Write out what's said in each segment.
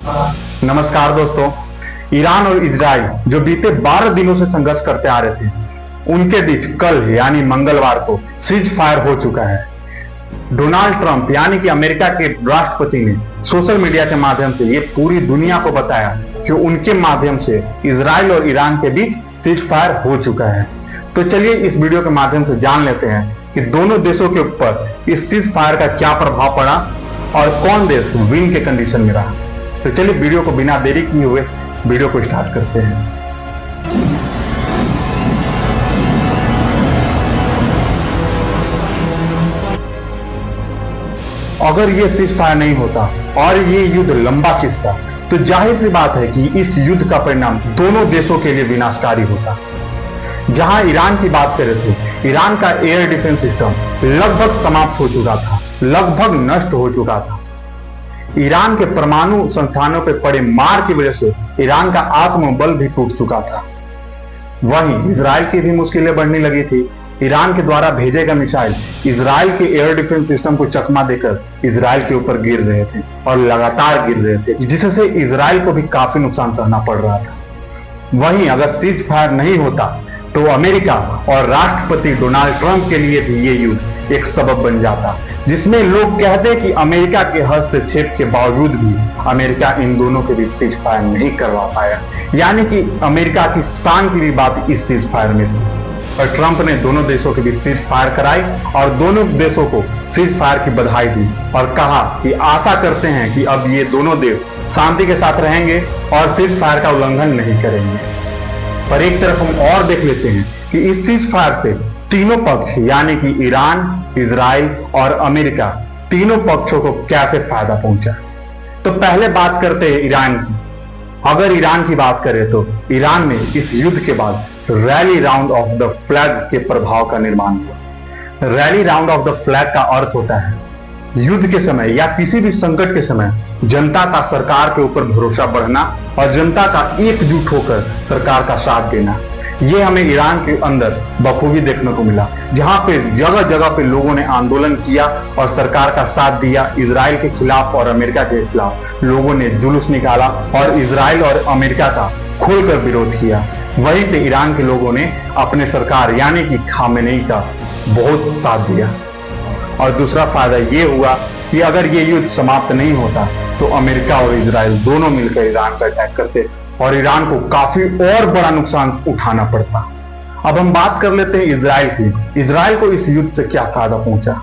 नमस्कार दोस्तों। ईरान और इजराइल जो बीते 12 दिनों से संघर्ष करते आ रहे थे, उनके बीच कल यानी मंगलवार को सीज फायर हो चुका है। डोनाल्ड ट्रंप यानी कि अमेरिका के राष्ट्रपति ने सोशल मीडिया के माध्यम से ये पूरी दुनिया को बताया कि उनके माध्यम से इजराइल और ईरान के बीच सीज फायर हो चुका है। तो चलिए इस वीडियो के माध्यम से जान लेते हैं कि दोनों देशों के ऊपर इस सीज फायर का क्या प्रभाव पड़ा और कौन देश विन के कंडीशन में रहा। तो चलिए वीडियो को बिना देरी किए हुए वीडियो को स्टार्ट करते हैं। अगर ये सीज फायर नहीं होता और ये युद्ध लंबा खिंचता तो जाहिर सी बात है कि इस युद्ध का परिणाम दोनों देशों के लिए विनाशकारी होता। जहां ईरान की बात करें तो ईरान का एयर डिफेंस सिस्टम लगभग समाप्त हो चुका था, लगभग नष्ट हो चुका था। ईरान के परमाणु संस्थानों पर पड़े मार की वजह से ईरान का आत्मबल भी टूट चुका था। वहीं इजराइल की भी मुश्किलें बढ़ने लगी थी। ईरान के द्वारा भेजे गए मिसाइल इजराइल के एयर डिफेंस सिस्टम को चकमा देकर इजराइल के ऊपर गिर रहे थे और लगातार गिर रहे थे, जिससे इजराइल को भी काफी नुकसान सहना पड़ रहा था। वहीं अगर सीज फायर नहीं होता तो अमेरिका और राष्ट्रपति डोनाल्ड ट्रंप के लिए भी ये युद्ध एक सबब बन जाता, जिसमें लोग कहते कि अमेरिका के हस्तक्षेप के बावजूद भी अमेरिका इन दोनों के बीच सीज फायर नहीं करवा पाया। यानी कि अमेरिका की शान की भी बात इस सीज फायर में थी, और ट्रंप ने दोनों देशों के बीच सीज फायर कराई और दोनों देशों को सीज फायर की बधाई दी और कहा कि आशा करते हैं कि अब ये दोनों देश शांति के साथ रहेंगे और सीज फायर का उल्लंघन नहीं करेंगे। पर एक तरफ हम और देख लेते हैं कि इस सीज फायर से तीनों पक्ष यानी कि ईरान, इजराइल और अमेरिका तीनों पक्षों को कैसे फायदा पहुंचा। तो पहले बात करते हैं ईरान की। अगर ईरान की बात करें तो ईरान में इस युद्ध के बाद rally round of the flag के प्रभाव का निर्माण हुआ। Rally round of the flag का अर्थ होता है युद्ध के समय या किसी भी संकट के समय जनता का सरकार के ऊपर भरोसा बढ़ना और जनता का एकजुट होकर सरकार का साथ देना। ये हमें ईरान के अंदर बखूबी देखने को मिला, जहां पे जगह जगह पे लोगों ने आंदोलन किया और सरकार का साथ दिया। इजराइल के खिलाफ और अमेरिका के खिलाफ लोगों ने जुलूस निकाला और इजराइल और अमेरिका का खुलकर विरोध किया। वहीं पे ईरान के लोगों ने अपने सरकार यानी कि खामेनेई का बहुत साथ दिया। और दूसरा फायदा ये हुआ कि अगर ये युद्ध समाप्त नहीं होता तो अमेरिका और इजराइल दोनों मिलकर ईरान पर अटैक करते और ईरान को काफी और बड़ा नुकसान उठाना पड़ता। अब हम बात कर लेते हैं इजराइल की। इजराइल को इस युद्ध से क्या फायदा पहुंचा।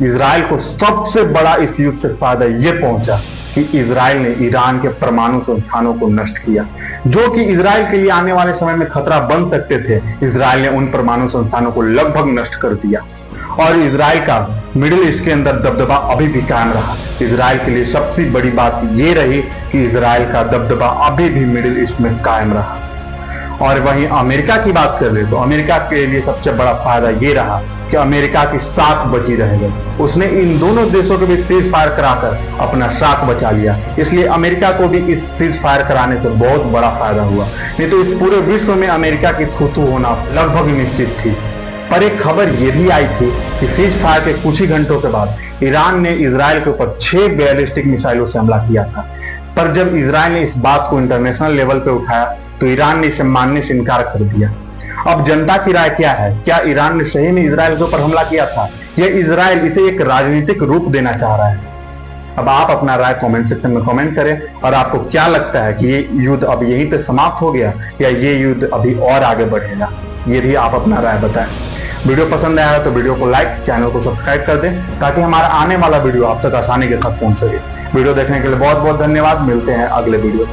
इजराइल को सबसे बड़ा इस युद्ध से फायदा यह पहुंचा कि इजराइल ने ईरान के परमाणु संस्थानों को नष्ट किया, जो कि इजराइल के लिए आने वाले समय में खतरा बन सकते थे। इजराइल ने उन परमाणु संस्थानों को लगभग नष्ट कर दिया और इजराइल का मिडिल ईस्ट के अंदर दबदबा अभी भी कायम रहा। इजराइल के लिए सबसे बड़ी बात ये रही कि इजराइल का दबदबा अभी भी मिडिल ईस्ट में कायम रहा। और वहीं अमेरिका की बात कर ले तो अमेरिका के लिए सबसे बड़ा फायदा ये रहा कि अमेरिका की साख बची रह गई। उसने इन दोनों देशों के बीच सीज फायर कराकर अपना साख बचा लिया। इसलिए अमेरिका को भी इस सीज फायर कराने से बहुत बड़ा फायदा हुआ, नहीं तो इस पूरे विश्व में अमेरिका की थूथू होना लगभग निश्चित थी। पर एक खबर यह भी आई थी कि सीज फायर के कुछ ही घंटों के बाद ईरान ने इजराइल के ऊपर 6 बैलिस्टिक मिसाइलों से हमला किया था। पर जब इजराइल ने इस बात को इंटरनेशनल लेवल पे उठाया तो ईरान ने इसे मानने से इनकार कर दिया। अब जनता की राय क्या है? क्या ईरान ने सही में इजराइल के ऊपर हमला किया था या इजराइल इसे एक राजनीतिक रूप देना चाह रहा है? अब आप अपना राय कमेंट सेक्शन में कमेंट करें और आपको क्या लगता है कि ये युद्ध अब यहीं पे समाप्त हो गया या ये युद्ध अभी और आगे बढ़ेगा? ये भी आप अपना राय बताएं। वीडियो पसंद आया तो वीडियो को लाइक, चैनल को सब्सक्राइब कर दें ताकि हमारा आने वाला वीडियो आप तक आसानी के साथ पहुंच सके। वीडियो देखने के लिए बहुत बहुत धन्यवाद। मिलते हैं अगले वीडियो।